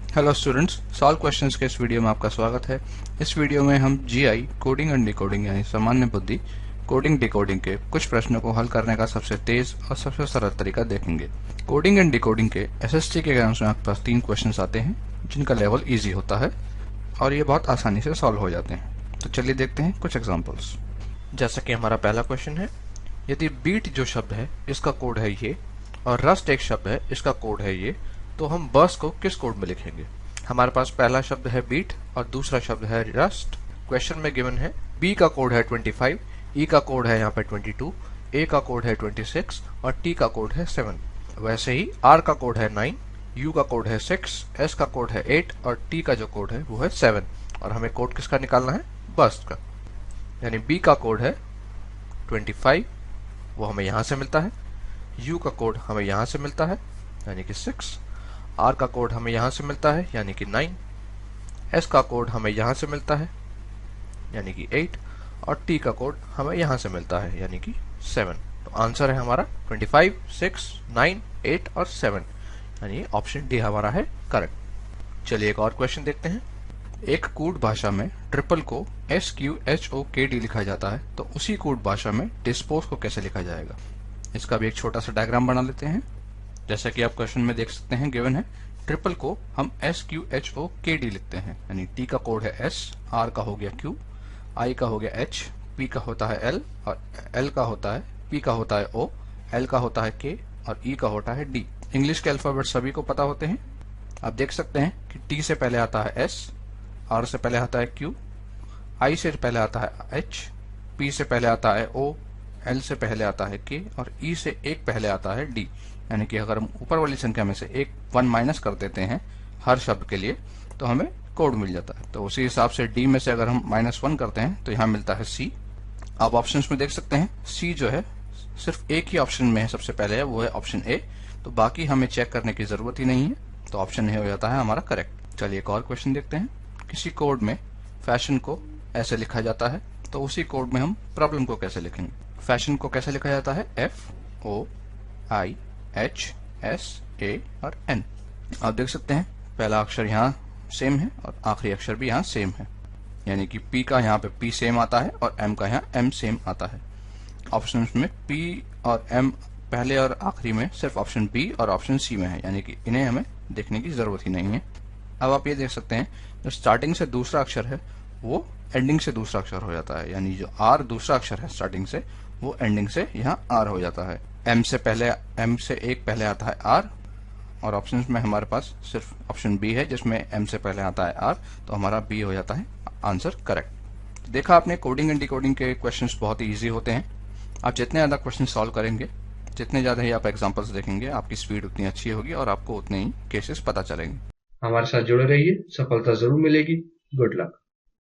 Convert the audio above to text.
Hello students, solve questions के इस video में आपका स्वागत है। इस वीडियो में हम जीआई कोडिंग एंड डिकोडिंग यानी सामान्य बुद्धि कोडिंग डिकोडिंग के कुछ प्रश्नों को हल करने का सबसे तेज और सबसे सरल तरीका देखेंगे। कोडिंग एंड डिकोडिंग के एसएसटी के एग्जाम्स में आपके पास 3 क्वेश्चंस आते हैं जिनका लेवल इजी होता है और ये बहुत आसानी से सॉल्व हो जाते हैं। तो चलिए देखते हैं कुछ एग्जाम्पल्स। जैसा कि हमारा पहला क्वेश्चन है, यदि बीट जो शब्द है इसका कोड है ये और रस्ट एक शब्द है इसका कोड है ये, तो हम बस को किस कोड में लिखेंगे। हमारे पास पहला शब्द है बीट और दूसरा शब्द है रस्ट। क्वेश्चन में गिवन है बी का कोड है 25, ई का कोड है यहाँ पे 22, ए का कोड है 26 और टी का कोड है 7। वैसे ही आर का कोड है 9, यू का कोड है 6, एस का कोड है 8 और टी का जो कोड है वो है 7। और हमें कोड किसका निकालना है, बस का। यानी बी का कोड है 25, वो हमें यहाँ से मिलता है। U का कोड हमें यहाँ से मिलता है यानी कि 6। R का कोड हमें यहाँ से मिलता है यानी कि 9। S का कोड हमें यहाँ से मिलता है यानी कि 8 और T का कोड हमें यहाँ से मिलता है यानी कि 7। तो आंसर है हमारा 25, 6, 9, 8 और 7 यानी ऑप्शन डी हमारा है करेक्ट। चलिए एक और क्वेश्चन देखते हैं। एक कूट भाषा में ट्रिपल को SQHOKD लिखा जाता है, तो उसी कूट भाषा में डिस्पोज को कैसे लिखा जाएगा। इसका भी एक छोटा सा डायग्राम बना लेते हैं। जैसा कि आप क्वेश्चन में देख सकते हैं, गिवन है ट्रिपल को हम SQHOKD लिखते हैं, यानी T का कोड है S, R का हो गया Q, I का हो गया H, P का होता है L और L का होता है, P का होता है O, L का होता है K और E का होता है D। इंग्लिश के अल्फाबेट सभी को पता होते हैं। आप देख सकते हैं कि T से पहले आता है S, R से पहले आता है Q, I से पहले आता है H, P से पहले आता है O, L से पहले आता है K और E से एक पहले आता है D। यानी कि अगर हम ऊपर वाली संख्या में से एक 1 माइनस कर देते हैं हर शब्द के लिए तो हमें कोड मिल जाता है। तो उसी हिसाब से D में से अगर हम -1 करते हैं तो यहाँ मिलता है C। आप ऑप्शंस में देख सकते हैं C जो है सिर्फ एक ही ऑप्शन में है, सबसे पहले है वो है ऑप्शन A, तो बाकी हमें चेक करने की जरूरत ही नहीं है, तो ऑप्शन ए हो जाता है हमारा करेक्ट। चलिए एक और क्वेश्चन देखते हैं। किसी कोड में फैशन को ऐसे लिखा जाता है, तो उसी कोड में हम प्रॉब्लम को कैसे लिखेंगे। फैशन को कैसे लिखा जाता है, FOIHSA और N। आप देख सकते हैं पहला अक्षर यहाँ सेम है और आखिरी अक्षर भी यहाँ सेम है, यानी कि P का यहाँ पे P सेम आता है और M का यहाँ M सेम आता है। ऑप्शन में P और M पहले और आखिरी में सिर्फ ऑप्शन B और ऑप्शन C में है, यानी कि इन्हें हमें देखने की जरूरत ही नहीं है। अब आप ये देख सकते हैं जो स्टार्टिंग से दूसरा अक्षर है वो एंडिंग से दूसरा अक्षर हो जाता है, यानी जो R दूसरा अक्षर है स्टार्टिंग से वो एंडिंग से यहाँ R हो जाता है। M से एक पहले आता है R और ऑप्शन में हमारे पास सिर्फ ऑप्शन B है जिसमें M से पहले आता है R, तो हमारा B हो जाता है आंसर करेक्ट। देखा आपने, कोडिंग एंड डिकोडिंग के क्वेश्चंस बहुत ही ईजी होते हैं। आप जितने ज्यादा क्वेश्चन सॉल्व करेंगे, जितने ज्यादा ही आप एग्जाम्पल्स देखेंगे, आपकी स्पीड उतनी अच्छी होगी और आपको उतने ही केसेस पता चलेंगे। हमारे साथ जुड़े रहिए, सफलता जरूर मिलेगी। Good luck.